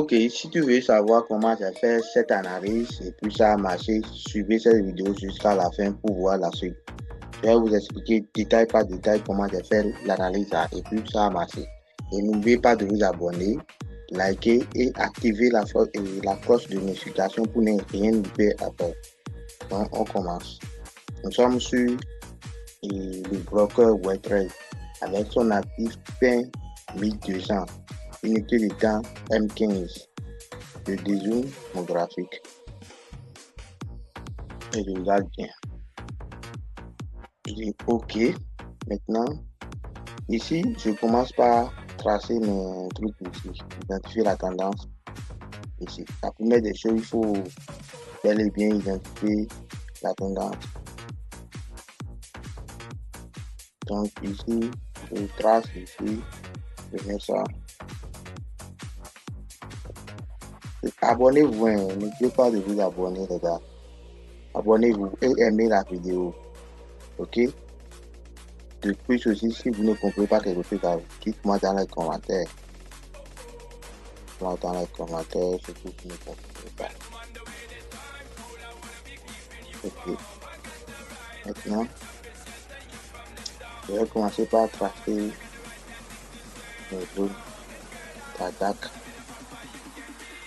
Ok, si tu veux savoir comment j'ai fait cette analyse et puis ça a marché, suivez cette vidéo jusqu'à la fin pour voir la suite. Je vais vous expliquer détail par détail comment j'ai fait l'analyse et puis ça a marché. Et n'oubliez pas de vous abonner, liker et activer la cloche de notification pour ne rien louper après. Donc, on commence. Nous sommes sur le broker Web3 avec son actif PIN 1200, unité de temps M15. Je dézoome mon graphique et je regarde bien. Je dis OK. Maintenant, ici, je commence par tracer mes trucs ici, identifier la tendance ici. La première des choses, il faut bel et bien identifier la tendance. Donc ici, je trace ici, je mets ça. Abonnez-vous, hein. N'oubliez pas de vous abonner, les gars. Abonnez-vous et aimez la vidéo. OK? De plus aussi, si vous ne comprenez pas quelque chose, dites-moi dans les commentaires. Dans les commentaires, ce que vous ne comprenez pas. OK. Maintenant, je vais commencer par tracer mes zones d'attaque.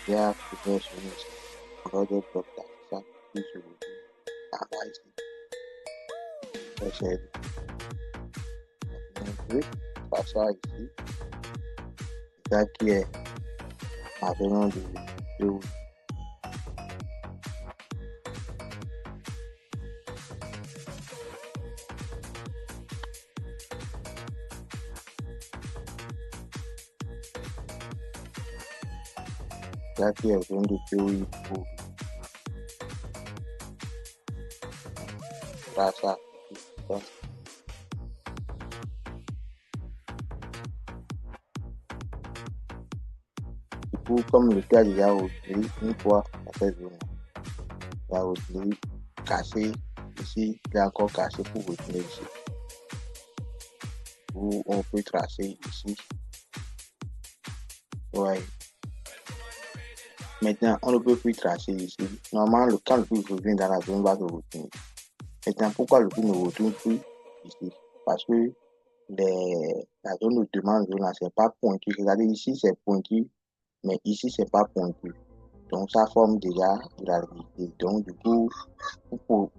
Il y a plusieurs zones. On va des blocs d'attaque. Ça, puis je vous dis, en bas ici. J'essaie de faire ça ici. Ça qui est environ de 2. Ça qui est zone de théorie pour faire ça. Du coup, comme le cas déjà retenu une fois dans cette zone, il a retenu cassé ici, il a encore cassé pour retenir ici. Où on peut tracer ici. Ouais. Maintenant, on ne peut plus tracer ici. Normalement, quand le prix revient dans la zone, on va se retourner. Maintenant, pourquoi le prix ne retourne plus ici? Parce que la zone de demande, c'est pas pointu. Regardez ici, c'est pointu, mais ici, c'est pas pointu. Donc, ça forme déjà de la rigidité. Donc, du coup, pour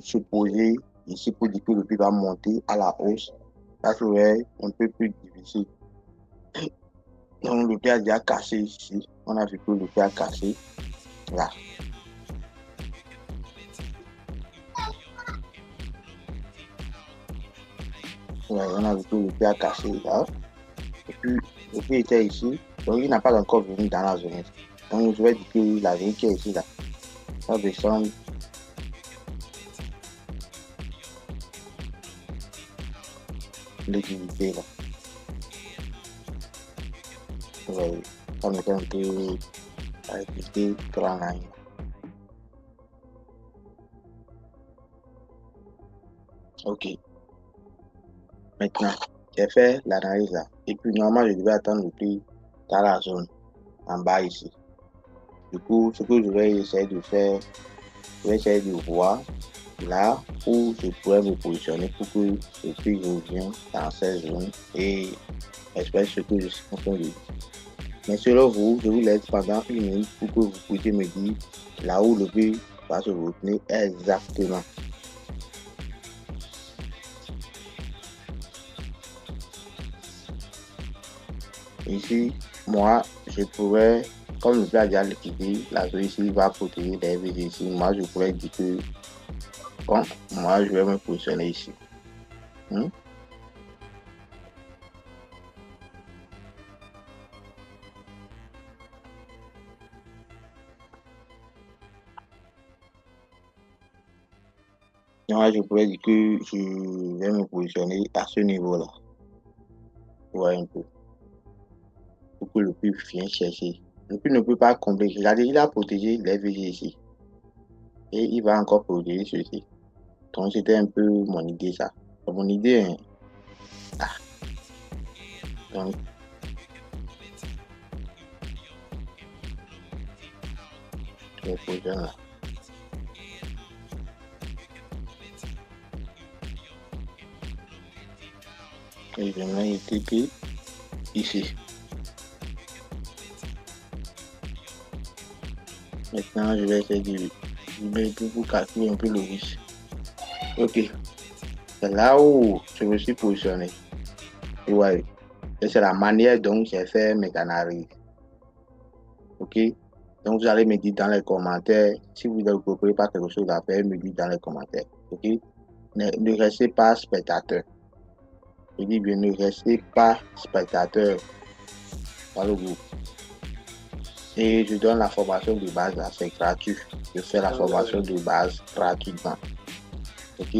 se poser ici pour dire que le prix va monter à la hausse, ça serait un peu plus difficile. Donc, le prix a déjà cassé ici. On a vu que le prix a cassé là. Ouais, on a vu que le prix a cassé là. Et puis, le prix était ici. Donc, il n'a pas encore venu dans la zone. Donc, je vais dire que la zone qui est ici là, ça descend. Liquidité là. Ouais, ça me fait un peu la liquidité grand line. Ok. Maintenant, j'ai fait l'analyse là. Et puis, normalement, je devais attendre le prix dans la zone en bas ici. Du coup, ce que je vais essayer de faire, je vais essayer de voir là où je pourrais me positionner pour que le prix revienne dans cette zone et espère ce que je suis en train de dire. Mais selon vous, je vous laisse pendant une minute pour que vous puissiez me dire là où le prix va se retenir exactement. Ici, moi, je pourrais, comme le prix a déjà liquidé, la zone ici va protéger les FVG ici. Moi, je pourrais dire que, bon, moi, je vais me positionner ici. Hmm? Moi, je pourrais dire que je vais me positionner à ce niveau-là. Ouais, un peu. Pour que le prix vienne chercher. Le prix ne peut pas combler. Regardez, il a protégé les FVG ici. Et il va encore protéger ceci. Donc, c'était un peu mon idée, ça. Mon idée, hein. Ah. Donc, les prochains là. Et je mets UTP ici. Maintenant, je vais essayer pour calculer un peu le risque. Ok. C'est là où je me suis positionné. Ouais. Et c'est la manière dont j'ai fait mes analyses. Ok. Donc, vous allez me dire dans les commentaires, si vous ne comprenez pas quelque chose à faire, me dites dans les commentaires. Ok. Ne restez pas spectateur. Je dis bien, ne restez pas spectateur dans le groupe. Et je donne la formation de base là, c'est gratuit. Je fais la formation de base gratuitement. Ok.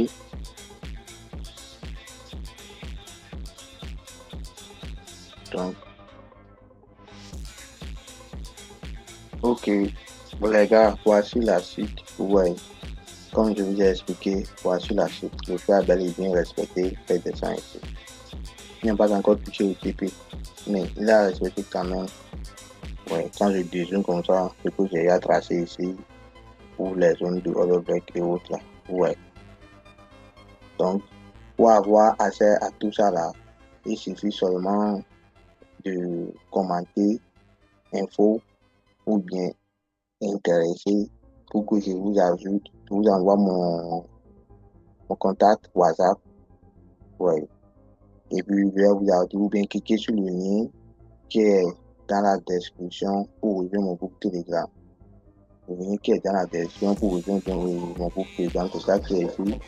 Donc, ok. Bon, les gars, voici la suite. Ouais. Comme je vous ai expliqué, voici la suite. Le fait a bel et bien respecté les dessins ici. Il n'a pas encore touché au TP, mais il a respecté quand même. Ouais, quand je dézoome comme ça, ce que j'ai à tracer ici pour les zones de holodeck et autres là. Ouais. Donc, pour avoir accès à tout ça là, il suffit seulement de commenter info ou bien intéressé pour que je vous ajoute, je vous envoie mon contact WhatsApp. Ouais. Et puis, je vais vous ajouter ou bien cliquer sur le lien qui est dans la description pour rejoindre mon groupe Telegram. Le lien qui est dans la description pour rejoindre mon groupe Telegram, c'est ça qui est ici.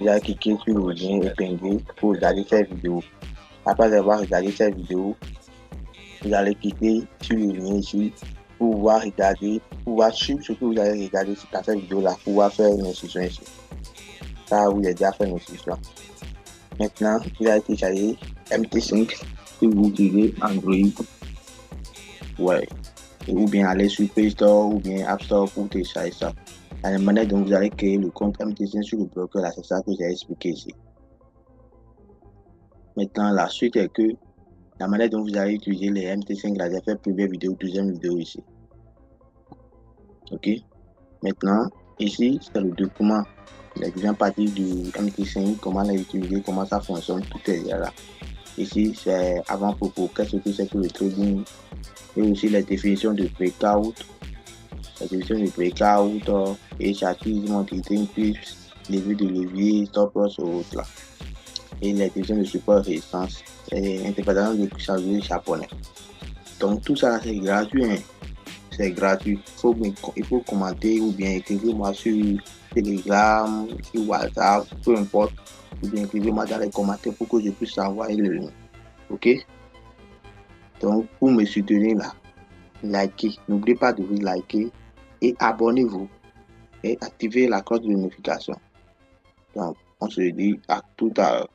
Vous allez cliquer sur le lien épinglé pour regarder cette vidéo. Après avoir regardé cette vidéo, vous allez cliquer sur le lien ici pour pouvoir regarder, pour pouvoir suivre ce que vous allez regarder dans cette vidéo-là, pour pouvoir faire une instruction ici. Ça, vous avez déjà fait une instruction. Maintenant, vous allez télécharger MT5 si vous utilisez Android. Ouais. Ou bien aller sur Play Store ou bien App Store pour télécharger ça. La manière dont vous allez créer le compte MT5 sur le bloqueur, là, c'est ça que j'ai expliqué ici. Maintenant, la suite est que la manière dont vous allez utiliser les MT5, là, j'ai fait première vidéo, deuxième vidéo ici. Ok. Maintenant, ici, c'est le document. Les différentes parties du MT5, comment l'utiliser, comment ça fonctionne, tout est là. Ici, c'est avant-propos, qu'est-ce que c'est que le trading, et aussi les définitions de breakout, les définitions de breakout, et chatisme, trading pips, levier de levier, stop loss ou autre là. Et les définitions de support et résistance, et interprétation de calcul japonais. Donc, tout ça, c'est gratuit, hein. C'est gratuit. Il faut commenter ou bien écrivez-moi sur Telegram, sur WhatsApp, peu importe. Ou bien écrivez-moi dans les commentaires pour que je puisse envoyer le lien. Ok? Donc, pour me soutenir là, likez. N'oubliez pas de vous liker et abonnez-vous et activez la cloche de notification. Donc, on se dit à tout à l'heure.